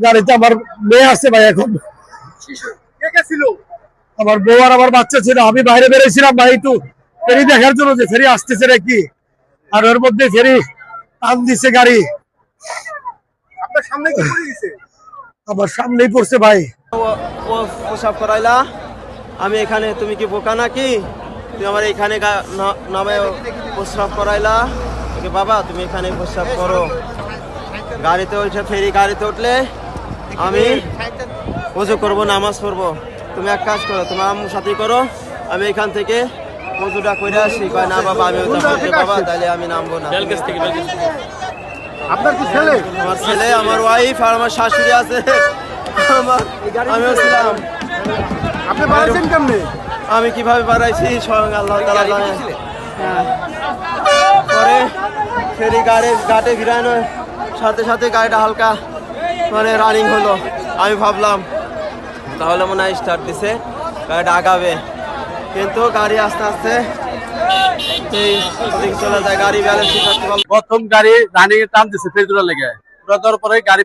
গাড়িতে আমার মেয়ে আছে ভাই। এখন আমার বউ আর আমার বাচ্চা ছিল। আমি বাইরে বেরিয়েছিলাম ভাই একটু ফেরি দেখার জন্য যে ফেরি আসতেছে নাকি, আর ওর মধ্যে ফেরি টান দিছে গাড়ি, আমার সামনেই পড়ছে ভাই। ও প্রসাব করাইলা, আমি এখানে, তুমি কি বোকা নাকি? তুমি আমার এখানে নামে প্রস্রাব করাইলা। বাবা তুমি এখানে প্রস্রাব করো, গাড়িতে উঠে ফেরি গাড়িতে উঠলে আমি ওযু করবো, নামাজ পড়বো। তুমি এক কাজ করো, তোমার আম্মুর সাথে করো, আমি এখান থেকে ওযুটা করে আসি। কয় না বাবা আমি বাবা তাহলে আমি নামবো না। আপনার কি ছেলে? আমার ছেলে, আমার ওয়াইফ আর আমার শাশুড়ি আছে, আমিও ছিলাম। আপনি বাড়াইছেন কেমনে? আমি কিভাবে বাড়াইছি স্বয়ং আল্লাহ তাআলা জানে। হ্যাঁ। পরে ফেরি ঘাটে ভিড়ানোর সাথে সাথে গাড়িটা হালকা মানে রানিং হলো। আমি ভাবলাম তাহলে মনে হয় স্টার্ট দিছে, গাড়িটা আগাবে, কিন্তু গাড়ি আস্তে আস্তে চলে যায়। গাড়ি ব্যালেন্স করতে পারলো। প্রথম গাড়ি রানিং এ টান দিছে ফেরি তোলার লেগে, পরে গাড়ি